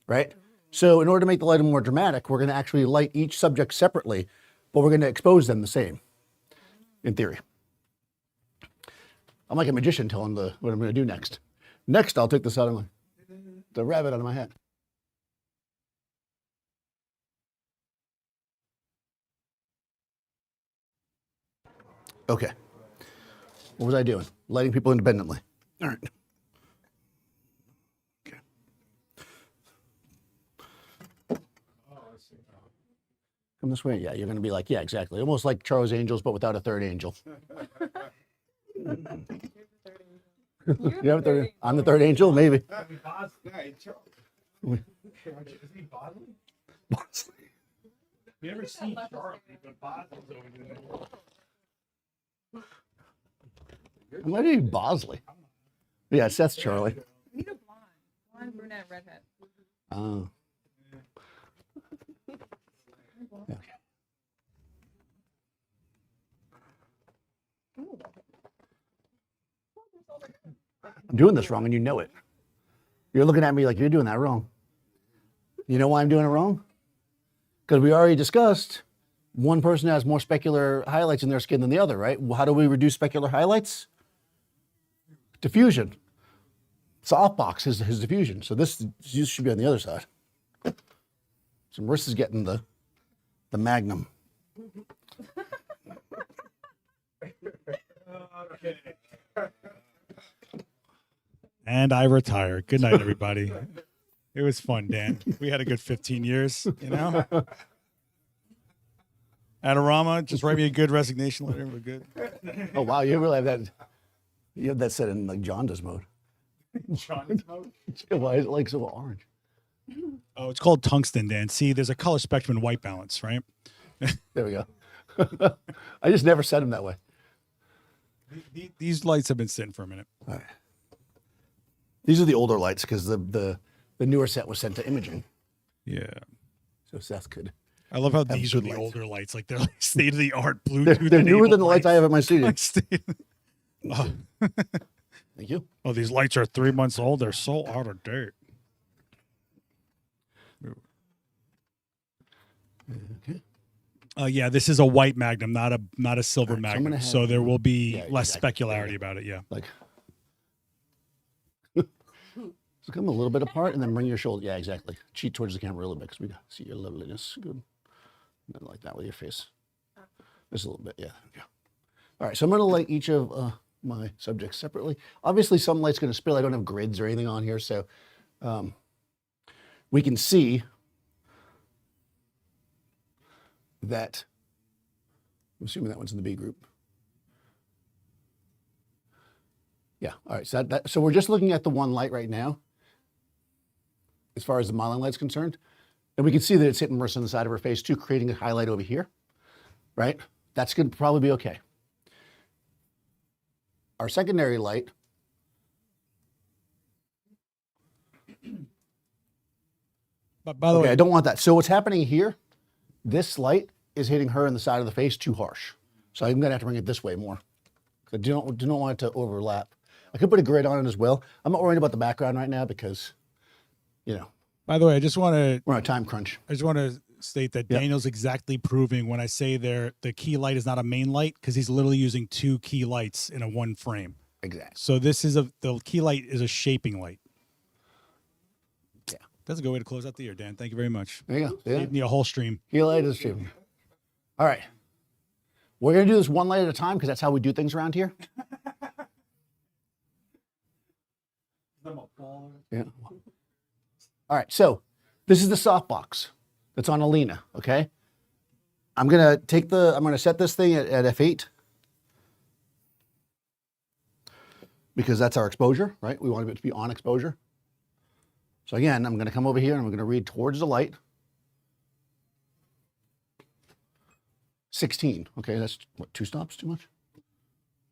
right? So in order to make the light more dramatic, we're going to actually light each subject separately, but we're going to expose them the same, in theory. I'm like a magician telling what I'm going to do next. Next, I'll take this out of the rabbit out of my hat. Okay. What was I doing? Lighting people independently. All right. Okay. Come this way? Yeah, you're going to be like, yeah, exactly. Almost like Charlie's Angels, but without a third angel. You have a third? I'm the third angel? Maybe. Isn't he Bosley? You ever seen Charlie? But Bosley's always in there. It might be Bosley. Yeah, that's Charlie. We need a blonde, brunette, redhead. Oh. Okay. I'm doing this wrong and you know it. You're looking at me like you're doing that wrong. You know why I'm doing it wrong? Because we already discussed one person has more specular highlights in their skin than the other, right? How do we reduce specular highlights? Diffusion. Softbox is his diffusion. So this should be on the other side. So Marissa's getting the Magnum. Okay. And I retire. Good night, everybody. It was fun, Dan. We had a good 15 years, you know? Adorama, just write me a good resignation letter. We're good. Oh, wow. You really have that. You have that set in like jaundice mode. Jaundice mode? Why is it like so orange? Oh, it's called tungsten, Dan. See, there's a color spectrum and white balance, right? There we go. I just never set them that way. These lights have been sitting for a minute. All right. These are the older lights because the newer set was sent to imaging. Yeah. So Seth could. I love how these are good the lights. older lights. Like they're like state of the art They're Bluetooth. newer than the lights I have at my studio. Like oh. Thank you. Oh, these lights are 3 months old. They're so out of date. Okay. Yeah, this is a white Magnum, not a silver All right, so I'm Magnum. gonna So, have- there will be Yeah, less exactly. specularity about it. Yeah. Like, so come a little bit apart and then bring your shoulder. Yeah, exactly. Cheat towards the camera a little bit because we see your loveliness. Good. And then like that with your face. Just a little bit. Yeah. Yeah. All right. So I'm going to light each of my subjects separately. Obviously, some light's going to spill. I don't have grids or anything on here, so we can see that. I'm assuming that one's in the B group. Yeah. All right. So so we're just looking at the one light right now, as far as the modeling light's concerned, and we can see that it's hitting Marissa on the side of her face too, creating a highlight over here. Right. That's going to probably be okay. Our secondary light. But by the Okay, way, I don't want that. So what's happening here? This light is hitting her in the side of the face too harsh. So I'm going to have to bring it this way more. I do not want it to overlap. I could put a grid on it as well. I'm not worried about the background right now because, you know, by the way, I just want we're on a time crunch. to state that Yep. Daniel's exactly proving when I say the key light is not a main light because he's literally using two key lights in a one frame. Exactly. So this is the key light is a shaping light. Yeah. That's a good way to close out the year, Dan. Thank you very much. There you go. Yeah. Gave me a whole stream. Heel light is shooting. All right. We're going to do this one light at a time because that's how we do things around here. Yeah. All right. So this is the softbox that's on Alina. Okay. I'm going to set this thing at f8 because that's our exposure, right? We want it to be on exposure. So again, I'm going to come over here and I'm going to read towards the light. 16. Okay, that's what, 2 stops too much?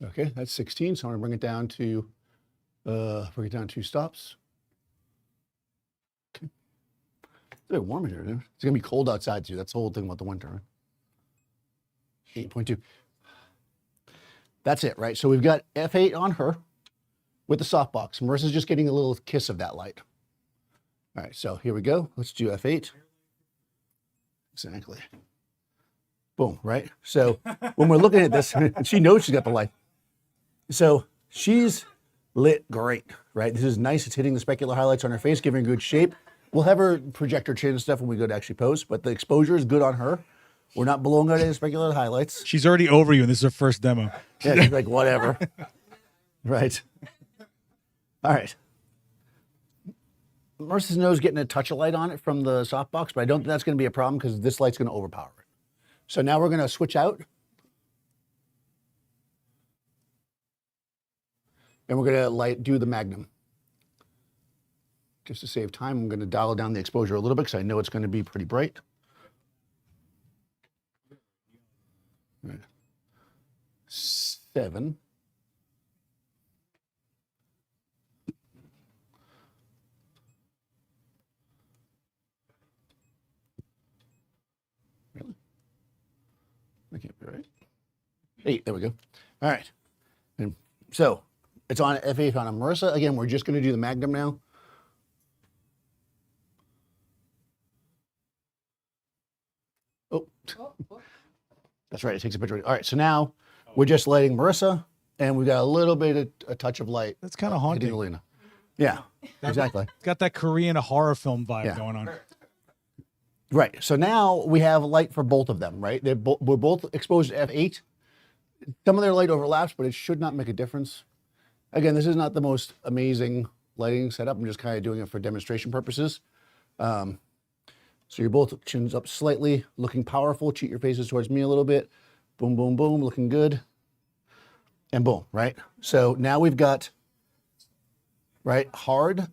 Okay, that's 16. So I'm gonna bring it down to 2 stops. Okay. It's a bit warm in here, dude. It's gonna be cold outside too. That's the whole thing about the winter, right? 8.2. That's it, right? So we've got F8 on her with the softbox. Marissa's just getting a little kiss of that light. All right, so here we go. Let's do F8. Exactly. Boom, right? So when we're looking at this, she knows she's got the light. So she's lit great, right? This is nice. It's hitting the specular highlights on her face, giving her good shape. We'll have her project her chin and stuff when we go to actually pose, but the exposure is good on her. We're not blowing out any specular highlights. She's already over you, and this is her first demo. Yeah, she's like, whatever. Right. All right. Marissa's nose getting a touch of light on it from the softbox, but I don't think that's going to be a problem because this light's going to overpower it. So now we're going to switch out. And we're going to do the Magnum. Just to save time, I'm going to dial down the exposure a little bit because I know it's going to be pretty bright. Right. 7. Really? That can't be right. 8, there we go. All right. And so it's on F8 on a Marissa. Again, we're just going to do the Magnum now. Oh, that's right. It takes a picture. All right. So now we're just lighting Marissa, and we've got a little bit of a touch of light. That's kind of hitting haunting. Alina. Yeah, exactly. It's got that Korean horror film vibe Yeah. going on. Right. So now we have light for both of them, right? We're both exposed to F8. Some of their light overlaps, but it should not make a difference. Again, this is not the most amazing lighting setup. I'm just kind of doing it for demonstration purposes. So you're both chins up slightly, looking powerful. Cheat your faces towards me a little bit. Boom, boom, boom, looking good. And boom, right? So now we've got, right, hard,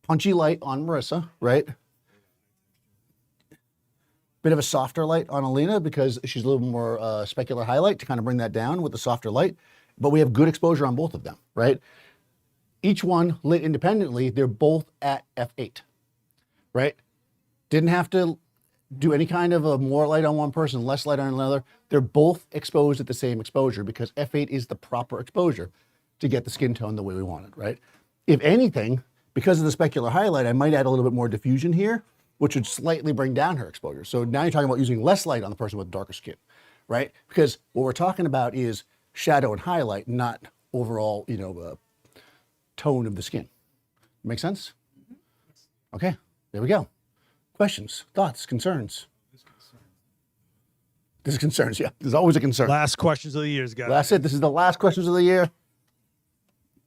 punchy light on Marissa, right? Bit of a softer light on Alina because she's a little more specular highlight to kind of bring that down with the softer light. But we have good exposure on both of them, right? Each one lit independently, they're both at F8, right? Didn't have to do any kind of a more light on one person, less light on another. They're both exposed at the same exposure because F8 is the proper exposure to get the skin tone the way we want it, right? If anything, because of the specular highlight, I might add a little bit more diffusion here which would slightly bring down her exposure. So now you're talking about using less light on the person with darker skin, right? Because what we're talking about is shadow and highlight, not overall, tone of the skin. Make sense? Okay, there we go. Questions, thoughts, concerns? This is concerns, yeah. There's always a concern. Last questions of the year, guys. That's it. This is the last questions of the year.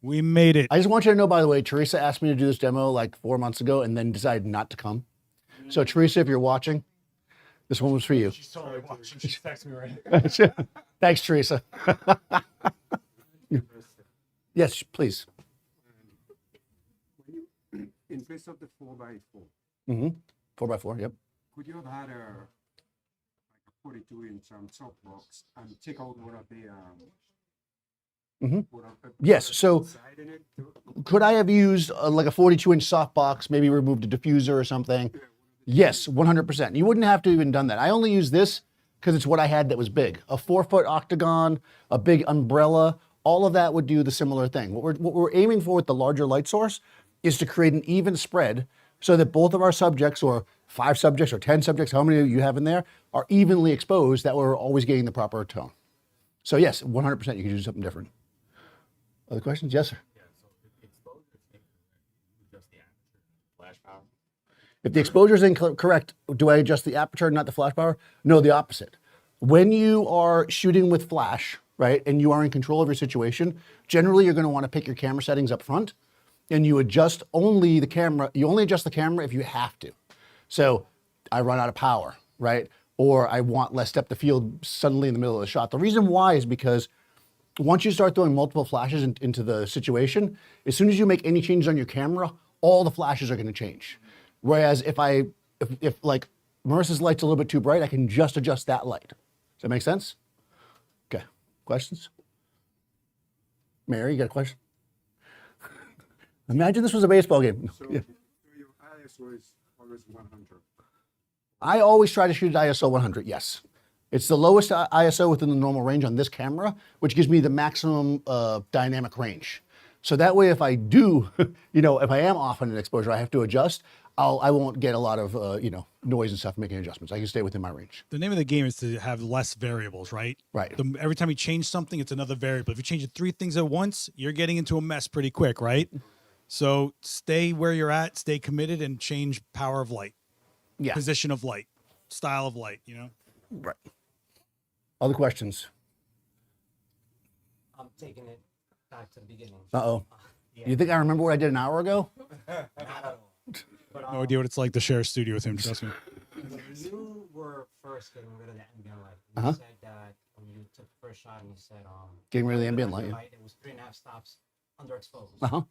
We made it. I just want you to know, by the way, Teresa asked me to do this demo like 4 months ago and then decided not to come. So Teresa, if you're watching, this one was for you. She's totally watching. She's texting me right now. Thanks, Teresa. Yes, please. In place of the 4x4, Mm-hmm. 4x4, yep. could you have had a 42-inch softbox and take out one of the Yes, so side in it too? could I have used like a 42-inch softbox, maybe removed a diffuser or something? Yes, 100%. You wouldn't have to even done that. I only use this because it's what I had that was big. A 4-foot octagon, a big umbrella, all of that would do the similar thing. What we're aiming for with the larger light source is to create an even spread so that both of our subjects, or 5 subjects or 10 subjects, how many you have in there, are evenly exposed, that we're always getting the proper tone. So yes, 100% you can do something different. Other questions? Yes, sir. If the exposure is incorrect, do I adjust the aperture, not the flash power? No, the opposite. When you are shooting with flash, right, and you are in control of your situation, generally you're going to want to pick your camera settings up front, and you adjust only the camera. You only adjust the camera if you have to. So I run out of power, right? Or I want less depth of field suddenly in the middle of the shot. The reason why is because once you start throwing multiple flashes into the situation, as soon as you make any changes on your camera, all the flashes are going to change. Whereas if like Marissa's light's a little bit too bright, I can just adjust that light. Does that make sense? Okay. Questions? Mary, you got a question? Imagine this was a baseball game. So, Yeah. so your ISO is always 100. I always try to shoot at ISO 100, yes. It's the lowest ISO within the normal range on this camera, which gives me the maximum dynamic range. So that way, if I do, if I am off on an exposure, I have to adjust, I won't get a lot of, noise and stuff making adjustments. I can stay within my range. The name of the game is to have less variables, right? Right. Every time you change something, it's another variable. If you change 3 things at once, you're getting into a mess pretty quick, right? So stay where you're at, stay committed, and change power of light, Yeah. position of light, style of light, Right. Other questions? I'm taking it back to the beginning. Uh-oh. Yeah, You think I remember what I did an hour ago? not at all. But, No idea what it's like to share a studio with him, trust me. when you were first getting rid of the ambient light, you Uh-huh. said that when you took the first shot and you said, Getting rid of the ambient light, yeah. it was 3.5 stops underexposed. Uh-huh.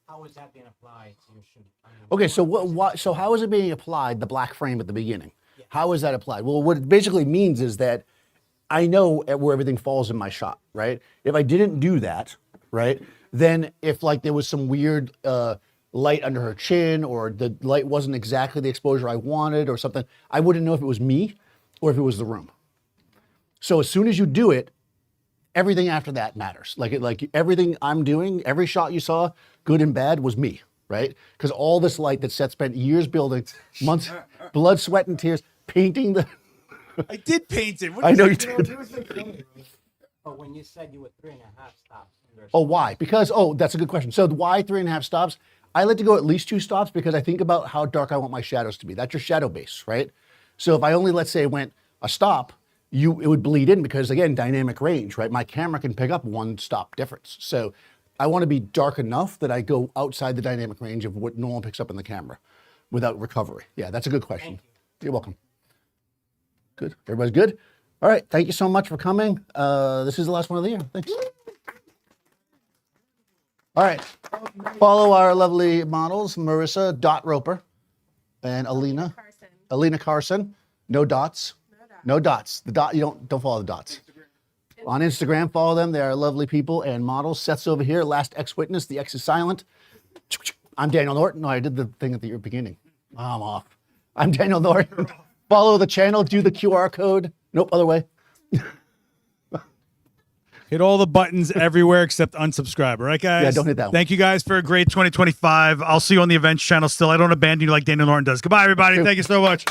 How is that being applied to your shoot? Okay, so so how is it being applied, the black frame at the beginning? How is that applied? Well, what it basically means is that I know where everything falls in my shot, right? If I didn't do that, right, then if like there was some weird light under her chin, or the light wasn't exactly the exposure I wanted or something, I wouldn't know if it was me or if it was the room. So as soon as you do it, everything after that matters. Like everything I'm doing, every shot you saw, good and bad, was me, right? Because all this light that Seth spent years building, months, blood, sweat, and tears, painting the. I did paint it. I know you did. But when you said you were 3.5 stops underexposed. Oh, why? Because, that's a good question. So why 3.5 stops? I like to go at least 2 stops because I think about how dark I want my shadows to be. That's your shadow base, right? So if I only, let's say, went a stop, it would bleed in because, again, dynamic range, right? My camera can pick up 1 stop difference. So I want to be dark enough that I go outside the dynamic range of what normal picks up in the camera without recovery. Yeah, that's a good question. You're welcome. Good. Everybody's good? All right. Thank you so much for coming. This is the last one of the year. Thanks. All right. Follow our lovely models, Marissa Roper and Alina Carson. No dots. No dots. The dot, you don't follow the dots. On Instagram, follow them. They are lovely people and models. Seth's over here. Last X witness. The X is silent. I'm Daniel Norton. No, I did the thing at the beginning. I'm off. I'm Daniel Norton. Follow the channel. Do the QR code. Nope, other way. Hit all the buttons everywhere except unsubscribe. All right, guys? Yeah, don't hit that one. Thank you guys for a great 2025. I'll see you on the events channel still. I don't abandon you like Daniel Norton does. Goodbye, everybody. Thank you so much.